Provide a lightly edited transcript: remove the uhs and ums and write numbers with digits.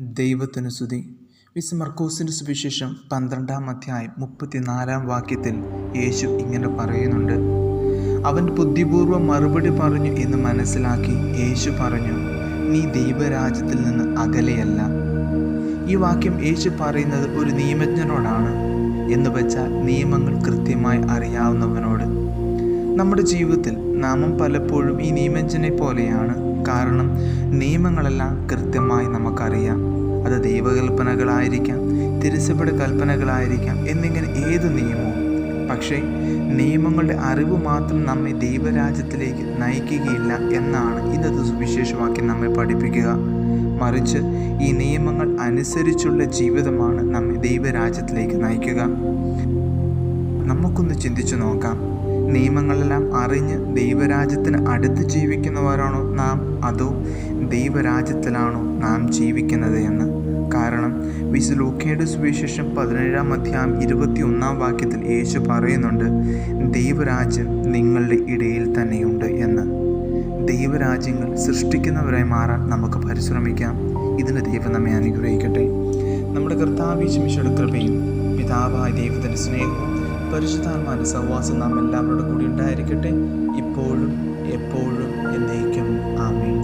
ദൈവത്തിനു സ്തുതി. വിശുദ്ധ മർക്കോസിൻ്റെ സുവിശേഷം 12-ാം അധ്യായം 34-ാം വാക്യത്തിൽ യേശു ഇങ്ങനെ പറയുന്നുണ്ട്. അവൻ ബുദ്ധിപൂർവ്വം മറുപടി പറഞ്ഞു എന്ന് മനസ്സിലാക്കി യേശു പറഞ്ഞു, നീ ദൈവരാജ്യത്തിൽ നിന്ന് അകലെയല്ല. ഈ വാക്യം യേശു പറയുന്നത് ഒരു നിയമജ്ഞനോടാണ്, എന്ന് വെച്ചാൽ നിയമങ്ങൾ കൃത്യമായി അറിയാവുന്നവനോട്. നമ്മുടെ ജീവിതത്തിൽ നാമും പലപ്പോഴും ഈ നിയമജ്ഞനെ പോലെയാണ്. കാരണം നിയമങ്ങളെല്ലാം കൃത്യമായി നമുക്കറിയാം. അത് ദൈവകൽപ്പനകളായിരിക്കാം, തിരുസഭയുടെ കൽപ്പനകളായിരിക്കാം, എന്നിങ്ങനെ ഏത് നിയമവും. പക്ഷേ നിയമങ്ങളുടെ അറിവ് മാത്രം നമ്മെ ദൈവരാജ്യത്തിലേക്ക് നയിക്കുകയില്ല എന്നാണ് ഇന്നത്തെ സുവിശേഷവാക്യം നമ്മെ പഠിപ്പിക്കുക. മറിച്ച് ഈ നിയമങ്ങൾ അനുസരിച്ചുള്ള ജീവിതമാണ് നമ്മെ ദൈവരാജ്യത്തിലേക്ക് നയിക്കുക. നമുക്കൊന്ന് ചിന്തിച്ചു നോക്കാം. നിയമങ്ങളെല്ലാം അറിഞ്ഞ് ദൈവരാജ്യത്തിന് അടുത്ത് ജീവിക്കുന്നവരാണോ നാം, അതോ ദൈവരാജ്യത്തിലാണോ നാം ജീവിക്കുന്നത് എന്ന്? കാരണം വിശുദ്ധ ലൂക്കയുടെ സുവിശേഷം 17-ാം അധ്യായം 21-ാം വാക്യത്തിൽ യേശു പറയുന്നുണ്ട്, ദൈവരാജ്യം നിങ്ങളുടെ ഇടയിൽ തന്നെയുണ്ട് എന്ന്. ദൈവരാജ്യങ്ങൾ സൃഷ്ടിക്കുന്നവരായി മാറാൻ നമുക്ക് പരിശ്രമിക്കാം. ഇതിന് ദൈവം നമ്മെ അനുഗ്രഹിക്കട്ടെ. നമ്മുടെ കർത്താവ് യേശുമിശിഹായുടെ കൃപയും പിതാവായ ദൈവത്തിൻ്റെ സ്നേഹവും പരിശുദ്ധാത്മാവിന്റെ സഹവാസം നാം എല്ലാവരോടും കൂടി ഉണ്ടായിരിക്കട്ടെ, ഇപ്പോഴും എപ്പോഴും എന്നേക്കും. ആമേൻ.